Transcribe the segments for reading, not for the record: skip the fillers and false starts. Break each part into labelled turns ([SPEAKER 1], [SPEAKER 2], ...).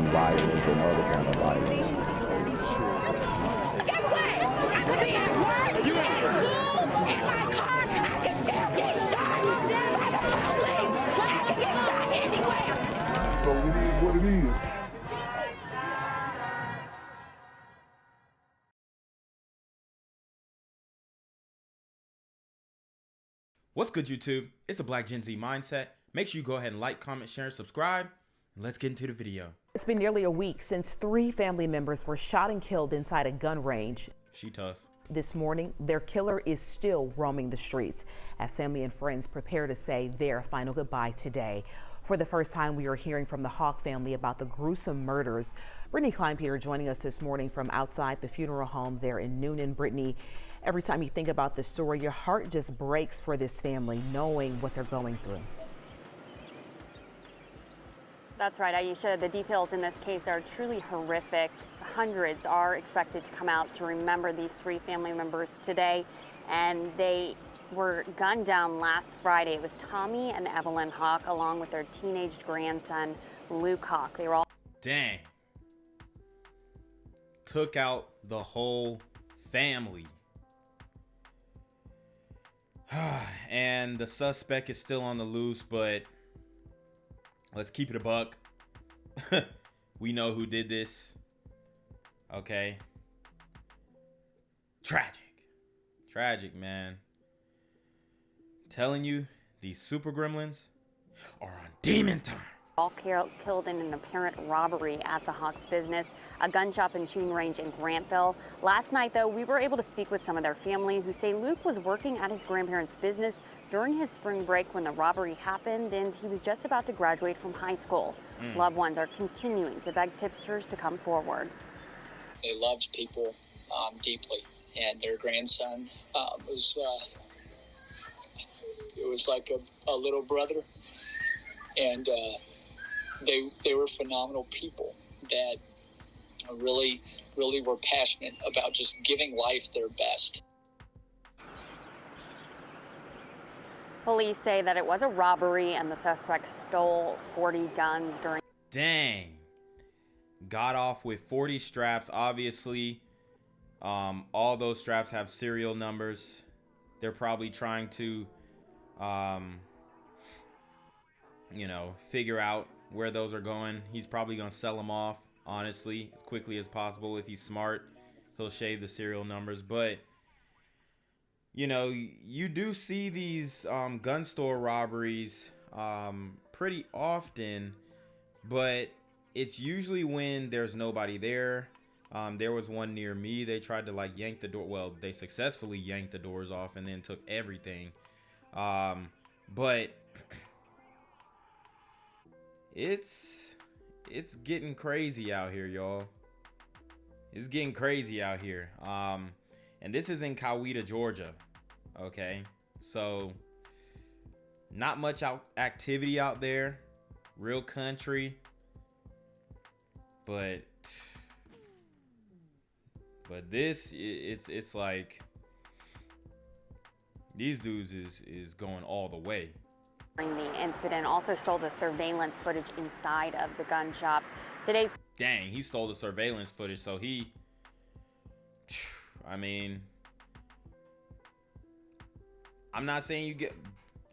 [SPEAKER 1] violence or no other kind of violence.
[SPEAKER 2] Get away! I could be at work, at school, in my car, and I can still get shot by the police, but I can get shot anywhere.
[SPEAKER 1] So it is what it is.
[SPEAKER 3] What's good, YouTube? It's a Black Gen Z Mindset. Make sure you go ahead and like, comment, share, and subscribe. And let's get into the video.
[SPEAKER 4] It's been nearly a week since 3 family members were shot and killed inside a gun range.
[SPEAKER 3] She tough.
[SPEAKER 4] This morning, their killer is still roaming the streets as family and friends prepare to say their final goodbye today. For the first time, we are hearing from the Hawk family about the gruesome murders. Brittany Kleinpeter joining us this morning from outside the funeral home there in Noonan. Brittany, every time you think about this story, your heart just breaks for this family, knowing what they're going through.
[SPEAKER 5] That's right, Aisha. The details in this case are truly horrific. Hundreds are expected to come out to remember these 3 family members today, and they were gunned down last Friday. It was Tommy and Evelyn Hawk, along with their teenage grandson, Luke Hawk. They were all...
[SPEAKER 3] Dang. Took out the whole family. And the suspect is still on the loose, but let's keep it a buck. We know who did this. Okay. Tragic, man. Telling you, these super gremlins are on demon time.
[SPEAKER 5] All killed in an apparent robbery at the Hawks business, a gun shop and shooting range in Grantville. Last night, though, we were able to speak with some of their family who say Luke was working at his grandparents' business during his spring break when the robbery happened, and he was just about to graduate from high school. Loved ones are continuing to beg tipsters to come forward.
[SPEAKER 6] They loved people deeply, and their grandson was like a little brother, and they were phenomenal people that really were passionate about just giving life their best.
[SPEAKER 5] Police say that it was a robbery and the suspect stole 40 guns during...
[SPEAKER 3] Dang. Got off with 40 straps. Obviously, all those straps have serial numbers. They're probably trying to, figure out where those are going. He's probably going to sell them off, honestly, as quickly as possible. If he's smart, he'll shave the serial numbers. But, you do see these gun store robberies pretty often, but it's usually when there's nobody there. There was one near me. They tried to yank the door. Well, they successfully yanked the doors off and then took everything. But it's getting crazy out here, y'all. It's getting crazy out here. And this is in Coweta, Georgia. Okay, so not much activity out there. Real country. But this, it's like these dudes is going all the way.
[SPEAKER 5] During the incident, also stole the surveillance footage inside of the gun shop.
[SPEAKER 3] Dang, he stole the surveillance footage, so he I'm not saying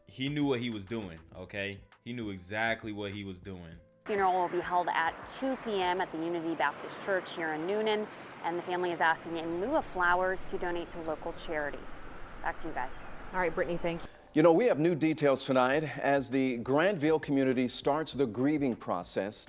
[SPEAKER 3] he knew what he was doing, okay? He knew exactly what he was doing.
[SPEAKER 5] Funeral will be held at 2 p.m. at the Unity Baptist Church here in Noonan, and the family is asking in lieu of flowers to donate to local charities. Back to you guys.
[SPEAKER 4] All right, Brittany, thank you.
[SPEAKER 7] You know, we have new details tonight as the Grantville community starts the grieving process.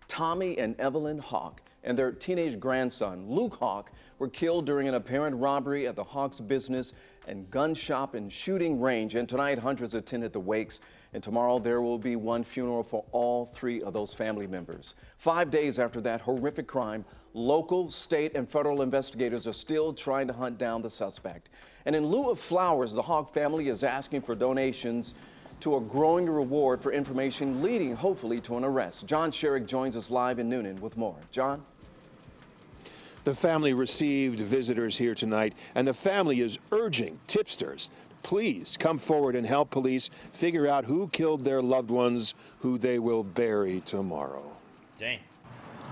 [SPEAKER 7] Tommy and Evelyn Hawk and their teenage grandson, Luke Hawk, were killed during an apparent robbery at the Hawks business and gun shop and shooting range. And tonight, hundreds attended the wakes. And tomorrow, there will be one funeral for all 3 of those family members. 5 days after that horrific crime, local, state, and federal investigators are still trying to hunt down the suspect. And in lieu of flowers, the Hawk family is asking for donations to a growing reward for information leading, hopefully, to an arrest. John Sherrick joins us live in Noonan with more. John?
[SPEAKER 8] The family received visitors here tonight, and the family is urging tipsters, please come forward and help police figure out who killed their loved ones, who they will bury tomorrow.
[SPEAKER 3] Dang.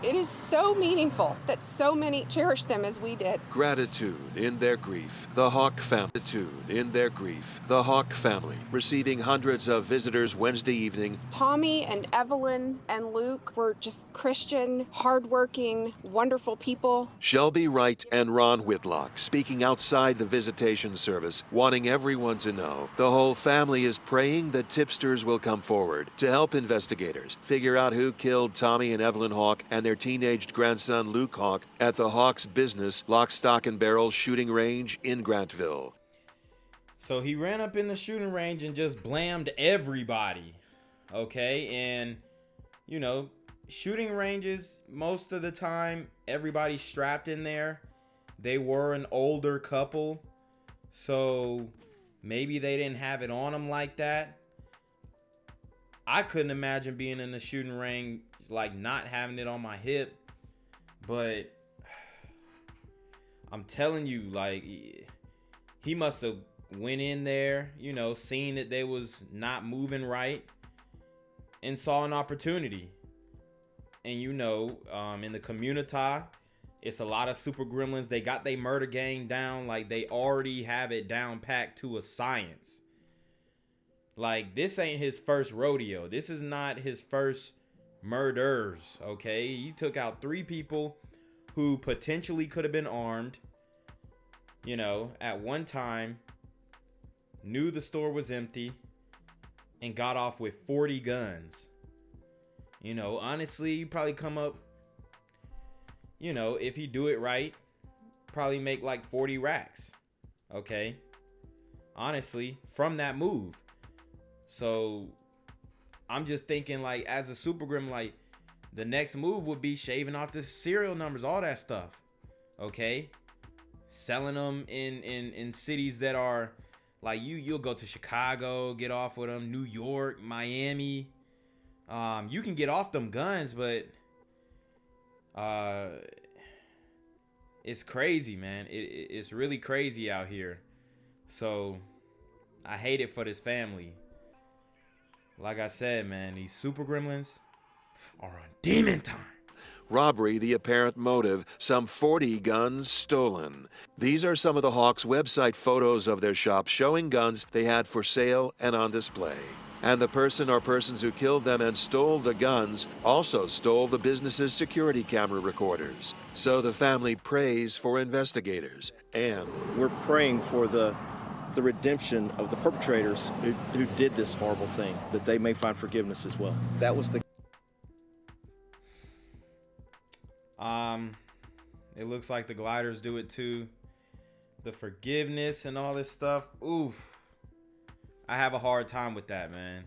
[SPEAKER 9] It is so meaningful that so many cherish them as we did.
[SPEAKER 8] Gratitude in their grief. The Hawk family. Gratitude in their grief. The Hawk family receiving hundreds of visitors Wednesday evening.
[SPEAKER 9] Tommy and Evelyn and Luke were just Christian, hardworking, wonderful people.
[SPEAKER 8] Shelby Wright and Ron Whitlock speaking outside the visitation service, wanting everyone to know the whole family is praying that tipsters will come forward to help investigators figure out who killed Tommy and Evelyn Hawk and their teenaged grandson Luke Hawk at the Hawk's business Lock, Stock, and Barrel shooting range in Grantville.
[SPEAKER 3] So he ran up in the shooting range and just blammed everybody. Okay, and you know, shooting ranges, most of the time, everybody's strapped in there. They were an older couple, so maybe they didn't have it on them like that. I couldn't imagine being in the shooting range, like not having it on my hip. But I'm telling you, like, he must have went in there, you know, seen that they was not moving right and saw an opportunity. And you know, in the community, it's a lot of super gremlins. They got their murder gang down. Like, they already have it down packed to a science. Like, this ain't his first rodeo. This is not his first murders, okay? He took out 3 people who potentially could have been armed, you know, at one time, knew the store was empty, and got off with 40 guns. You know, honestly, you probably come up, you know, if he do it right, probably make like 40 racks, okay? Honestly, from that move. So I'm just thinking, like, as a super grim, like, the next move would be shaving off the serial numbers, all that stuff, okay? Selling them in cities that are like, you'll go to Chicago, get off with them, New York, Miami. You can get off them guns, but it's crazy, man. It's really crazy out here. So I hate it for this family. Like I said, man, these super gremlins are on demon time.
[SPEAKER 8] Robbery, the apparent motive, some 40 guns stolen. These are some of the Hawks' website photos of their shop showing guns they had for sale and on display. And the person or persons who killed them and stole the guns also stole the business's security camera recorders. So the family prays for investigators, and
[SPEAKER 7] We're praying for the redemption of the perpetrators who did this horrible thing, that they may find forgiveness as well. That was the
[SPEAKER 3] it looks like the gliders do it too. The forgiveness and all this stuff. Oof. I have a hard time with that, man.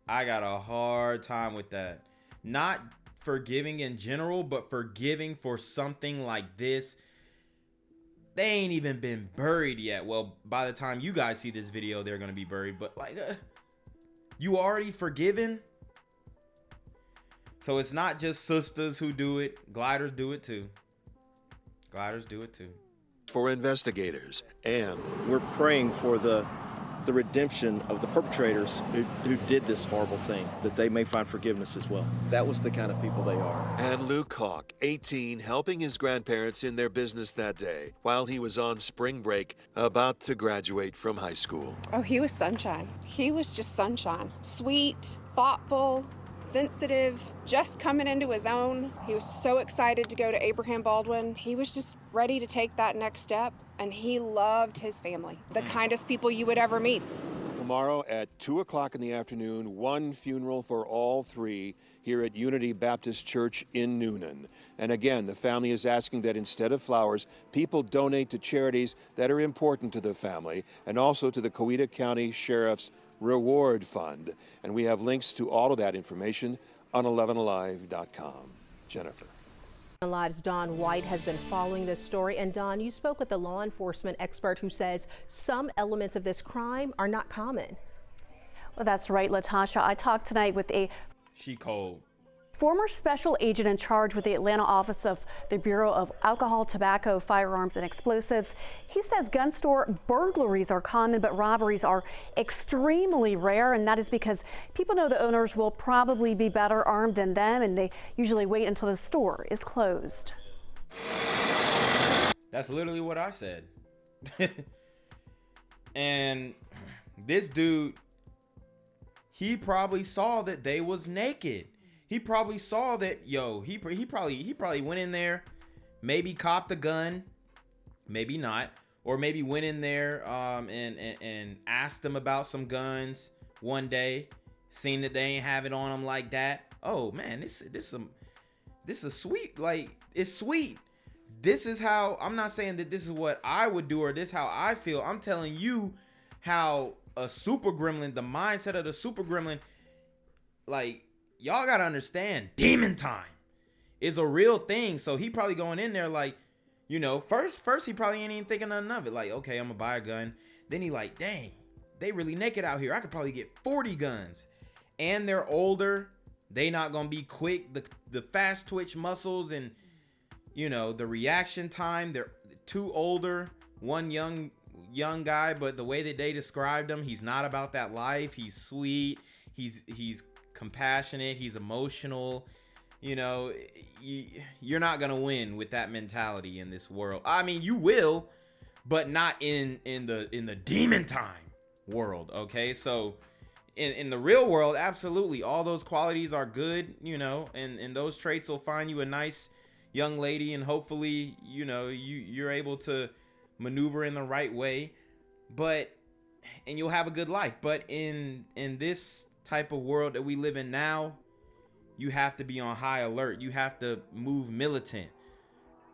[SPEAKER 3] I got a hard time with that. Not forgiving in general, but forgiving for something like this. They ain't even been buried yet. Well, by the time you guys see this video, they're gonna be buried. But like, you already forgiven? So it's not just sisters who do it. Gliders do it too. Gliders do it too.
[SPEAKER 8] for investigators, and
[SPEAKER 7] we're praying for the redemption of the perpetrators who did this horrible thing, that they may find forgiveness as well. That was the kind of people they are.
[SPEAKER 8] And Luke Hawk, 18, helping his grandparents in their business that day while he was on spring break, about to graduate from high school.
[SPEAKER 9] Oh, he was sunshine. He was just sunshine. Sweet, thoughtful, sensitive, just coming into his own. He was so excited to go to Abraham Baldwin. He was just ready to take that next step, and he loved his family. The kindest people you would ever meet.
[SPEAKER 8] Tomorrow at 2 o'clock in the afternoon, one funeral for all three here at Unity Baptist Church in Noonan. And again, the family is asking that instead of flowers, people donate to charities that are important to the family and also to the Coweta County Sheriff's Reward Fund. And we have links to all of that information on 11alive.com. Jennifer.
[SPEAKER 10] Live's Don White has been following this story. And Don, you spoke with a law enforcement expert who says some elements of this crime are not common.
[SPEAKER 11] Well, that's right, Latasha. I talked tonight with
[SPEAKER 3] She cold.
[SPEAKER 11] Former special agent in charge with the Atlanta office of the Bureau of Alcohol, Tobacco, Firearms, and Explosives. He says gun store burglaries are common, but robberies are extremely rare, and that is because people know the owners will probably be better armed than them, and they usually wait until the store is closed.
[SPEAKER 3] That's literally what I said. And this dude, he probably saw that they was naked. He probably saw that, he probably went in there, maybe copped a gun, maybe not, or maybe went in there and asked them about some guns one day, seen that they ain't have it on them like that. Oh man, this is sweet. Like, it's sweet. This is how, I'm not saying that this is what I would do or this how I feel. I'm telling you how a super gremlin, the mindset of the super gremlin, like, y'all gotta understand, demon time is a real thing. So he probably going in there like, first he probably ain't even thinking nothing of it. Like, okay, I'm gonna buy a gun. Then he like, dang, they really naked out here. I could probably get 40 guns. And they're older. They not gonna be quick. The fast twitch muscles and, the reaction time. They're two older, one young guy. But the way that they described him, he's not about that life. He's sweet. He's compassionate, he's emotional. You're not gonna win with that mentality in this world. I mean, you will, but not in the demon time world. Okay, so in the real world, absolutely, all those qualities are good, and those traits will find you a nice young lady, and hopefully you're able to maneuver in the right way, and you'll have a good life. But in this type of world that we live in now, you have to be on high alert. You have to move militant.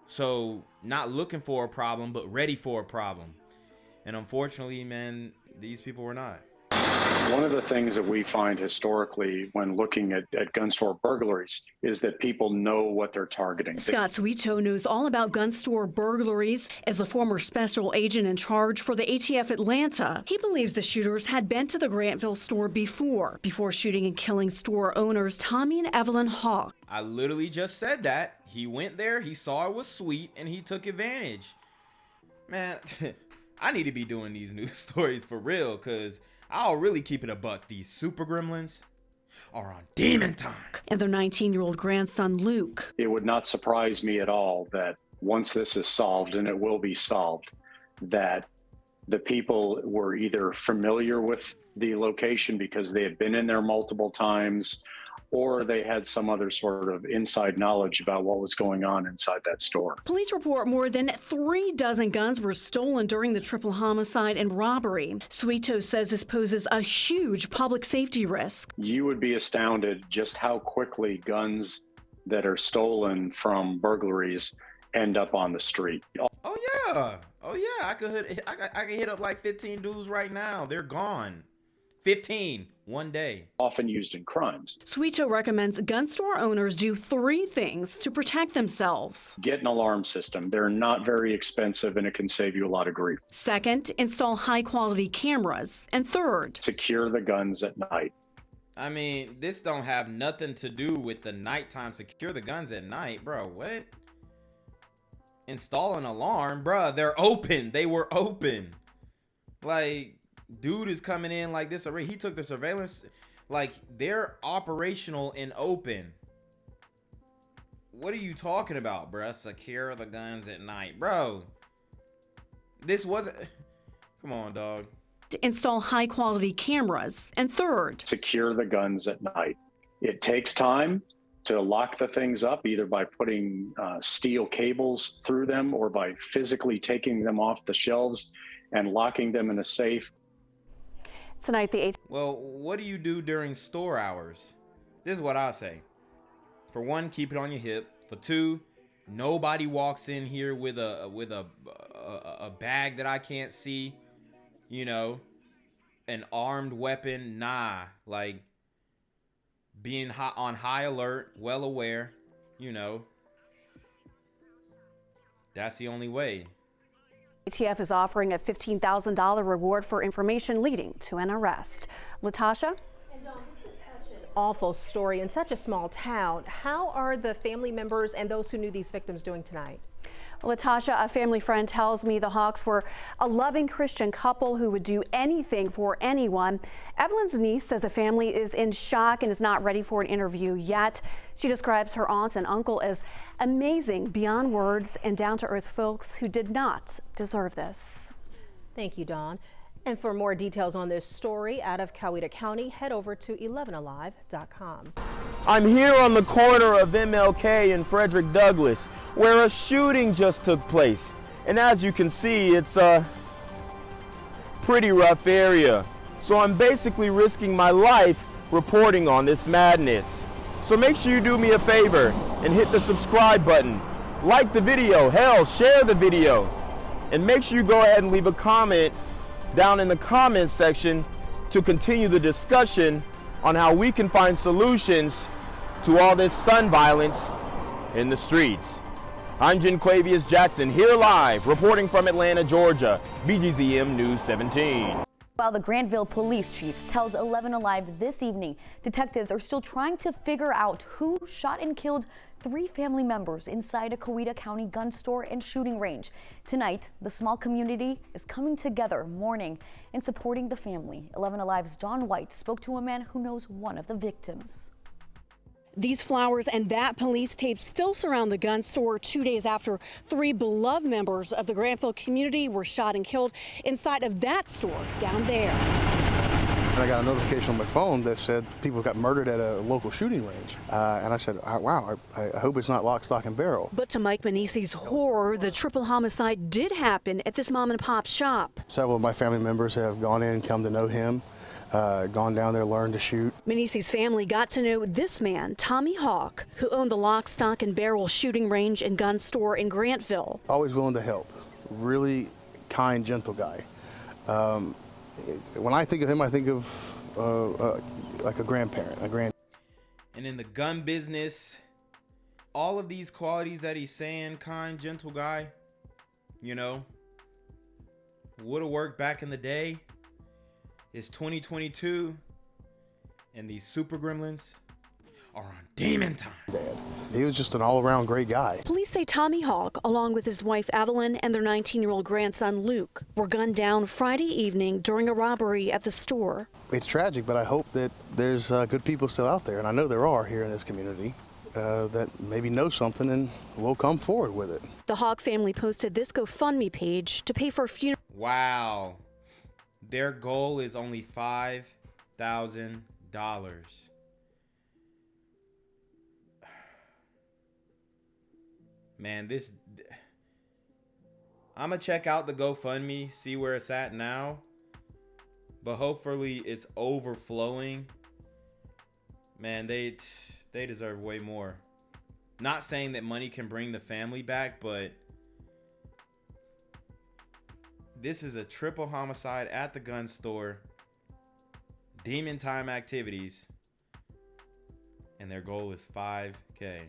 [SPEAKER 3] So not looking for a problem, but ready for a problem. And unfortunately, man, these people were not.
[SPEAKER 12] One of the things that we find historically when looking at gun store burglaries is that people know what they're targeting.
[SPEAKER 11] Scott Suito knows all about gun store burglaries. As the former special agent in charge for the ATF Atlanta, he believes the shooters had been to the Grantville store before shooting and killing store owners Tommy and Evelyn Hawk.
[SPEAKER 3] I literally just said that. He went there, he saw it was sweet, and he took advantage. Man, I need to be doing these news stories for real, because I'll really keep it a buck. These super gremlins are on demon time.
[SPEAKER 11] And their 19-year-old grandson, Luke.
[SPEAKER 12] It would not surprise me at all that once this is solved, and it will be solved, that the people were either familiar with the location because they had been in there multiple times, or they had some other sort of inside knowledge about what was going on inside that store.
[SPEAKER 11] Police report more than 3 dozen guns were stolen during the triple homicide and robbery. Suito says this poses a huge public safety risk.
[SPEAKER 12] You would be astounded just how quickly guns that are stolen from burglaries end up on the street.
[SPEAKER 3] Oh yeah, I could hit up like 15 dudes right now. They're gone. 15 one day.
[SPEAKER 12] Often used in crimes.
[SPEAKER 11] Suito recommends gun store owners do 3 things to protect themselves.
[SPEAKER 12] Get an alarm system. They're not very expensive, and it can save you a lot of grief.
[SPEAKER 11] Second, install high-quality cameras. And third,
[SPEAKER 12] secure the guns at night.
[SPEAKER 3] I mean, this don't have nothing to do with the nighttime. Secure the guns at night, bro. What? Install an alarm, bro. They're open. They were open. Like, dude is coming in like this already. He took the surveillance. Like, they're operational and open. What are you talking about, bro? Secure the guns at night, bro. This wasn't. Come on, dog.
[SPEAKER 11] Install high-quality cameras. And third,
[SPEAKER 12] secure the guns at night. It takes time to lock the things up, either by putting steel cables through them or by physically taking them off the shelves and locking them in a safe.
[SPEAKER 11] Tonight,
[SPEAKER 3] well, what do you do during store hours? This is what I say. For one, keep it on your hip. For two, nobody walks in here with a bag that I can't see. An armed weapon. Nah, like being on high alert, well aware. That's the only way.
[SPEAKER 11] ATF is offering a $15,000 reward for information leading to an arrest. Latasha?
[SPEAKER 10] And Dawn, this is such an awful story in such a small town. How are the family members and those who knew these victims doing tonight?
[SPEAKER 11] Latasha, a family friend tells me the Hawks were a loving Christian couple who would do anything for anyone. Evelyn's niece says the family is in shock and is not ready for an interview yet. She describes her aunts and uncle as amazing, beyond words, and down-to-earth folks who did not deserve this.
[SPEAKER 10] Thank you, Dawn. And for more details on this story out of Coweta County, head over to 11alive.com.
[SPEAKER 3] I'm here on the corner of MLK and Frederick Douglass, where a shooting just took place. And as you can see, it's a pretty rough area. So I'm basically risking my life reporting on this madness. So make sure you do me a favor and hit the subscribe button. Like the video, hell, share the video. And make sure you go ahead and leave a comment down in the comments section to continue the discussion on how we can find solutions to all this son violence in the streets. I'm Jenquavius Jackson, here live, reporting from Atlanta, Georgia, BGZM News 17.
[SPEAKER 13] While the Grantville police chief tells 11 Alive this evening, detectives are still trying to figure out who shot and killed 3 family members inside a Coweta County gun store and shooting range. Tonight, the small community is coming together, mourning and supporting the family. 11 Alive's Dawn White spoke to a man who knows one of the victims.
[SPEAKER 11] These flowers and that police tape still surround the gun store 2 days after 3 beloved members of the Grantville community were shot and killed inside of that store down there.
[SPEAKER 14] And I got a notification on my phone that said people got murdered at a local shooting range. And I said, wow, I hope it's not lock, stock, and barrel.
[SPEAKER 11] But to Mike Manisi's horror, the triple homicide did happen at this mom and pop shop.
[SPEAKER 14] Several of my family members have gone in and come to know him, gone down there, learned to shoot.
[SPEAKER 11] Manisi's family got to know this man, Tommy Hawk, who owned the lock, stock, and barrel shooting range and gun store in Grantville. Always willing to help. Really kind, gentle guy. When I think of him, I think of like a grandparent,
[SPEAKER 3] And in the gun business, all of these qualities that he's saying, kind, gentle guy, you know, would have worked back in the day. It's 2022, and these super gremlins are on demon time.
[SPEAKER 14] He was just an all-around great guy.
[SPEAKER 11] Police say Tommy Hawk, along with his wife Evelyn and their 19-year-old grandson Luke, were gunned down Friday evening during a robbery at the store.
[SPEAKER 14] It's tragic, but I hope that there's good people still out there, and I know there are here in this community, that maybe know something and will come forward with it.
[SPEAKER 11] The Hawk family posted this GoFundMe page to pay for a funeral.
[SPEAKER 3] Wow. Their goal is only $5,000. Man, I'm gonna check out the GoFundMe, see where it's at now, but hopefully it's overflowing. Man, they deserve way more. Not saying that money can bring the family back, but this is a triple homicide at the gun store, demon time activities, and their goal is $5K.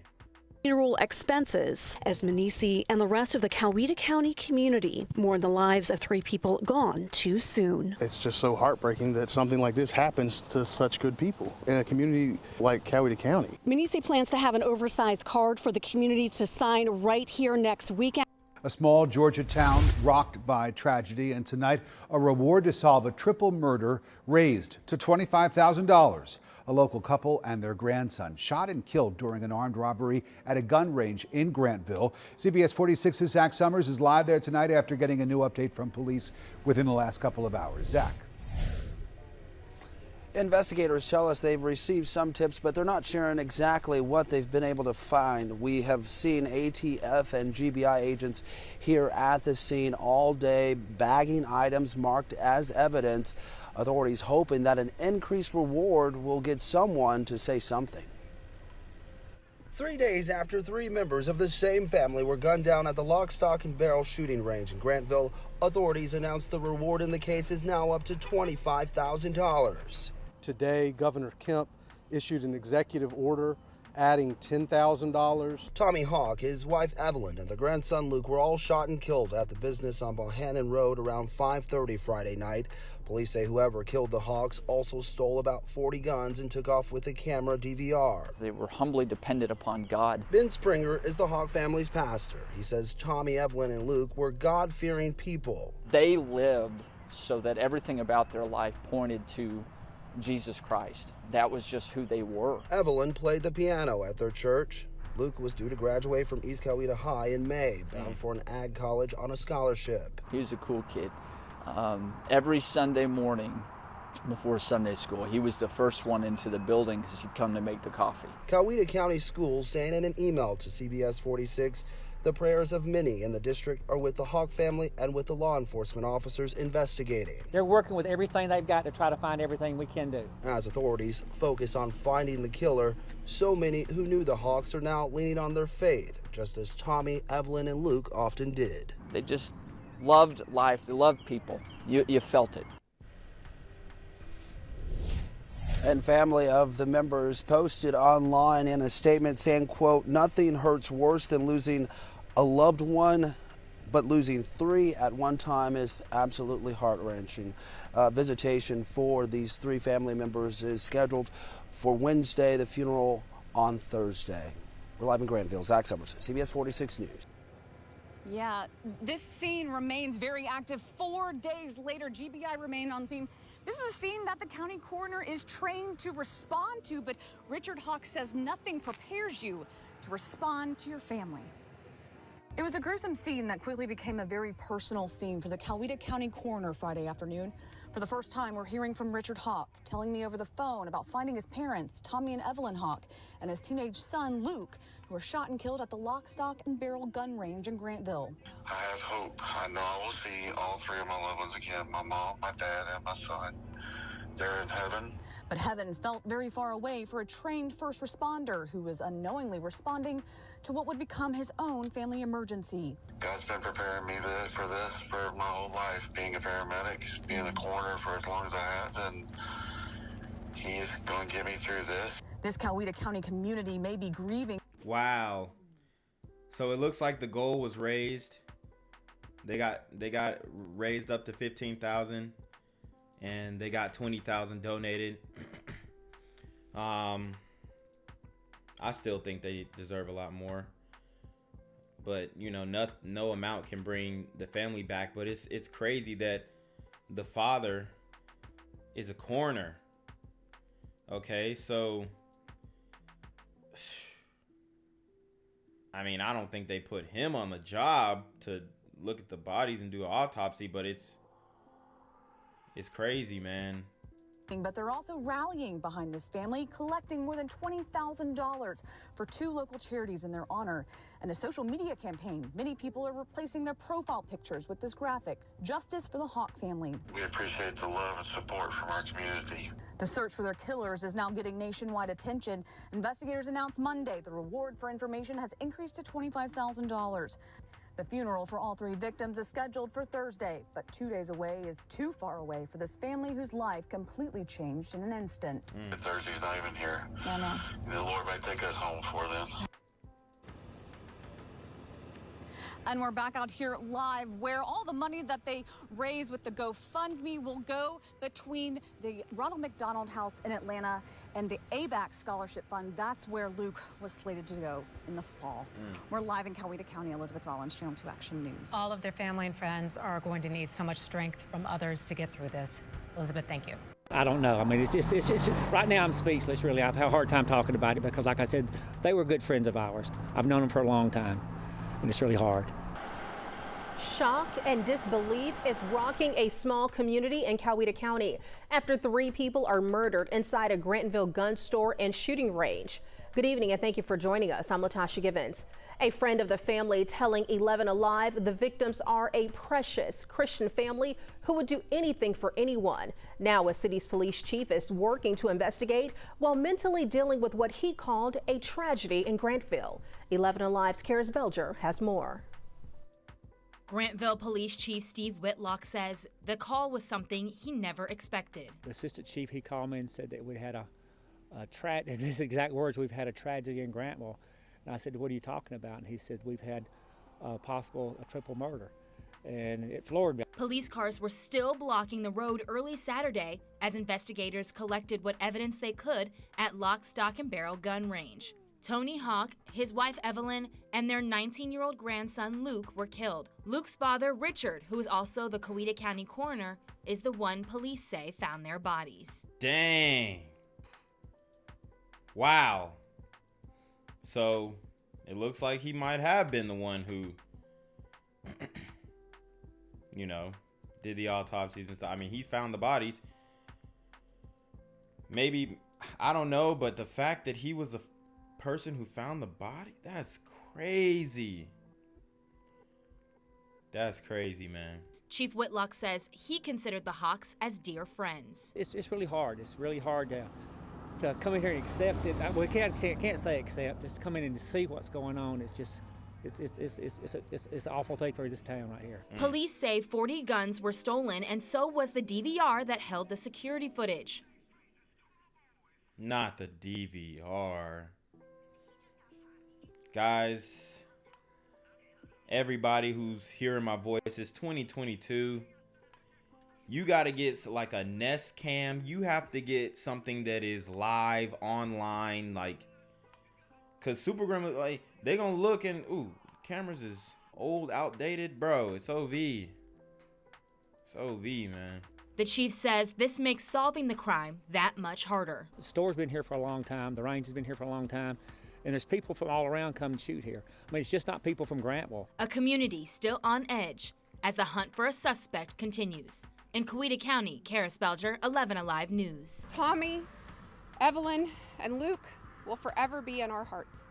[SPEAKER 11] Funeral expenses as Manisi and the rest of the Coweta County community mourn the lives of 3 people gone too soon.
[SPEAKER 14] It's just so heartbreaking that something like this happens to such good people in a community like Coweta County.
[SPEAKER 11] Manisi plans to have an oversized card for the community to sign right here next weekend.
[SPEAKER 15] A small Georgia town rocked by tragedy, and tonight a reward to solve a triple murder raised to $25,000. A local couple and their grandson shot and killed during an armed robbery at a gun range in Grantville. CBS 46's Zach Summers is live there tonight after getting a new update from police within the last couple of hours. Zach.
[SPEAKER 16] Investigators tell us they've received some tips, but they're not sharing exactly what they've been able to find. We have seen ATF and GBI agents here at the scene all day, bagging items marked as evidence. Authorities hoping that an increased reward will get someone to say something. 3 days after 3 members of the same family were gunned down at the lock, stock, and barrel shooting range in Grantville, authorities announced the reward in the case is now up to $25,000.
[SPEAKER 17] Today, Governor Kemp issued an executive order adding $10,000.
[SPEAKER 16] Tommy Hawk, his wife Evelyn, and their grandson Luke were all shot and killed at the business on Bohannon Road around 5:30 Friday night. Police say whoever killed the Hawks also stole about 40 guns and took off with a camera DVR.
[SPEAKER 18] They were humbly dependent upon God.
[SPEAKER 16] Ben Springer is the Hawk family's pastor. He says Tommy, Evelyn, and Luke were God-fearing people.
[SPEAKER 18] They lived so that everything about their life pointed to Jesus Christ. That was just who they were.
[SPEAKER 16] Evelyn played the piano at their church. Luke was due to graduate from East Coweta High in May, bound for an ag college on a scholarship.
[SPEAKER 18] He was a cool kid. Every Sunday morning before Sunday school, he was the first one into the building because he'd come to make the coffee.
[SPEAKER 16] Coweta County Schools saying in an email to CBS 46, the prayers of many in the district are with the Hawk family and with the law enforcement officers investigating.
[SPEAKER 19] They're working with everything they've got to try to find everything we can do.
[SPEAKER 16] As authorities focus on finding the killer, so many who knew the Hawks are now leaning on their faith, just as Tommy, Evelyn, and Luke often did.
[SPEAKER 18] They just loved life. They loved people. You felt it.
[SPEAKER 16] And family of the members posted online in a statement saying, quote, "Nothing hurts worse than losing a loved one, but losing three at one time is absolutely heart-wrenching." Visitation for these three family members is scheduled for Wednesday, the funeral on Thursday. We're live in Granville. Zach Summers, CBS 46 News.
[SPEAKER 20] Yeah, this scene remains very active. 4 days later, GBI remain on scene. This is a scene that the county coroner is trained to respond to, but Richard Hawk says nothing prepares you to respond to your family. It was a gruesome scene that quickly became a very personal scene for the Coweta County coroner Friday afternoon. For the first time, we're hearing from Richard Hawk, telling me over the phone about finding his parents, Tommy and Evelyn Hawk, and his teenage son, Luke, who were shot and killed at the Lock, Stock, and Barrel gun range in Grantville.
[SPEAKER 21] I have hope. I know I will see all three of my loved ones again, my mom, my dad, and my son. They're in heaven.
[SPEAKER 20] But heaven felt very far away for a trained first responder who was unknowingly responding to what would become his own family emergency.
[SPEAKER 21] God's been preparing me for this for my whole life, being a paramedic, being a coroner for as long as I have, and He's going to get me through this.
[SPEAKER 20] This Coweta County community may be grieving.
[SPEAKER 3] Wow. So it looks like the goal was raised. They got raised up to 15,000, and they got 20,000 donated. I still think they deserve a lot more, but you know, no amount can bring the family back. But it's crazy that the father is a coroner. Okay, so I mean, I don't think they put him on the job to look at the bodies and do an autopsy, but it's crazy, man.
[SPEAKER 20] But they're also rallying behind this family, collecting more than $20,000 for 2 local charities in their honor and a social media campaign. Many people are replacing their profile pictures with this graphic, Justice for the Hawk family.
[SPEAKER 21] We appreciate the love and support from our community.
[SPEAKER 20] The search for their killers is now getting nationwide attention. Investigators announced Monday the reward for information has increased to $25,000. The funeral for all 3 victims is scheduled for Thursday, but 2 days away is too far away for this family whose life completely changed in an instant.
[SPEAKER 21] Thursday's not even here.
[SPEAKER 20] No.
[SPEAKER 21] The Lord might take us home before then.
[SPEAKER 20] And we're back out here live where all the money that they raise with the GoFundMe will go between the Ronald McDonald House in Atlanta and the ABAC Scholarship Fund. That's where Luke was slated to go in the fall. We're live in Coweta County. Elizabeth Rollins, Channel 2 Action News.
[SPEAKER 22] All of their family and friends are going to need so much strength from others to get through this. Elizabeth, thank you.
[SPEAKER 19] I don't know. I mean, it's right now I'm speechless, really. I've had a hard time talking about it because, like I said, they were good friends of ours. I've known them for a long time, and it's really hard.
[SPEAKER 10] Shock and disbelief is rocking a small community in Coweta County after 3 people are murdered inside a Grantville gun store and shooting range. Good evening and thank you for joining us. I'm Latasha Givens. A friend of the family telling 11 Alive the victims are a precious Christian family who would do anything for anyone. Now a city's police chief is working to investigate while mentally dealing with what he called a tragedy in Grantville. 11 Alive's Karis Belger has more.
[SPEAKER 23] Grantville Police Chief Steve Whitlock says the call was something he never expected.
[SPEAKER 19] The assistant chief, he called me and said that we had a his exact words, we've had a tragedy in Grantville. And I said, what are you talking about? And he said, we've had a triple murder. And it floored me.
[SPEAKER 23] Police cars were still blocking the road early Saturday as investigators collected what evidence they could at Lock, Stock, and Barrel gun range. Tony Hawk, his wife Evelyn, and their 19-year-old grandson Luke were killed. Luke's father, Richard, who is also the Coweta County coroner, is the one police say found their bodies.
[SPEAKER 3] Dang. Wow. So it looks like he might have been the one who, you know, did the autopsies and stuff. I mean, he found the bodies. Maybe, I don't know, but the fact that he was the person who found the body, that's crazy. That's crazy, man.
[SPEAKER 23] Chief Whitlock says he considered the Hawks as dear friends.
[SPEAKER 19] It's really hard. It's really hard to come in here and accept it. We can't say accept. Just come in and see what's going on. It's just, it's an awful thing for this town right here.
[SPEAKER 23] Police say 40 guns were stolen, and so was the DVR that held the security footage.
[SPEAKER 3] Not the DVR. Guys, everybody who's hearing my voice, it's 2022. You got to get like a Nest Cam. You have to get something that is live online, like, cause Super Gremlin, like, they gonna look and cameras is old, outdated, bro. It's OV. It's OV, man.
[SPEAKER 23] The chief says this makes solving the crime that much harder.
[SPEAKER 19] The store's been here for a long time. The range has been here for a long time. And there's people from all around come and shoot here. I mean, it's just not people from Grantville.
[SPEAKER 23] A community still on edge as the hunt for a suspect continues. In Coweta County, Kara Spelger, 11 Alive News.
[SPEAKER 9] Tommy, Evelyn, and Luke will forever be in our hearts.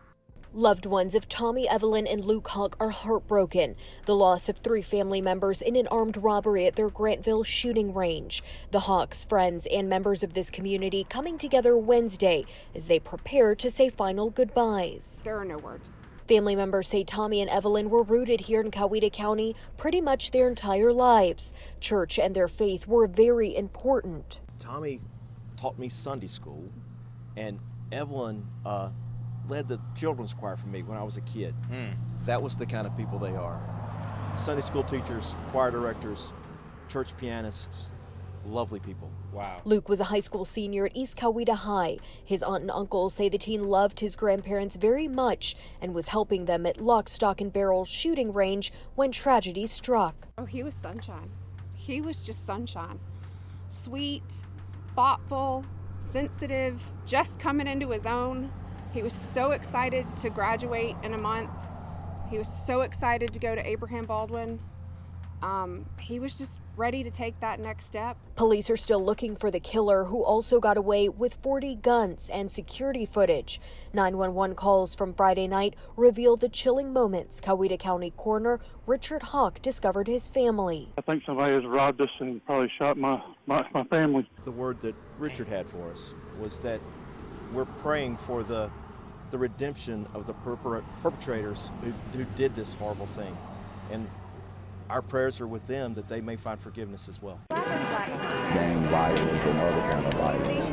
[SPEAKER 1] Loved ones of Tommy, Evelyn, and Luke Hawk are heartbroken. The loss of 3 family members in an armed robbery at their Grantville shooting range. The Hawks, friends, and members of this community coming together Wednesday as they prepare to say final goodbyes.
[SPEAKER 9] There are no words.
[SPEAKER 1] Family members say Tommy and Evelyn were rooted here in Coweta County pretty much their entire lives. Church and their faith were very important.
[SPEAKER 2] Tommy taught me Sunday school, and Evelyn led the children's choir for me when I was a kid. That was the kind of people they are. Sunday school teachers, choir directors, church pianists, lovely people.
[SPEAKER 3] Wow.
[SPEAKER 1] Luke was a high school senior at East Coweta High. His aunt and uncle say the teen loved his grandparents very much and was helping them at Lock, Stock, and Barrel shooting range when tragedy struck.
[SPEAKER 9] Oh, he was sunshine. He was just sunshine. Sweet, thoughtful, sensitive, just coming into his own. He was so excited to graduate in a month. He was so excited to go to Abraham Baldwin. He was just ready to take that next step.
[SPEAKER 1] Police are still looking for the killer, who also got away with 40 guns and security footage. 911 calls from Friday night reveal the chilling moments Coweta County coroner Richard Hawk discovered his family.
[SPEAKER 6] I think somebody has robbed us and probably shot my family.
[SPEAKER 2] The word that Richard had for us was that we're praying for the redemption of the perpetrators who did this horrible thing. And our prayers are with them that they may find forgiveness as well.
[SPEAKER 24] Gang violence and other kind of violence.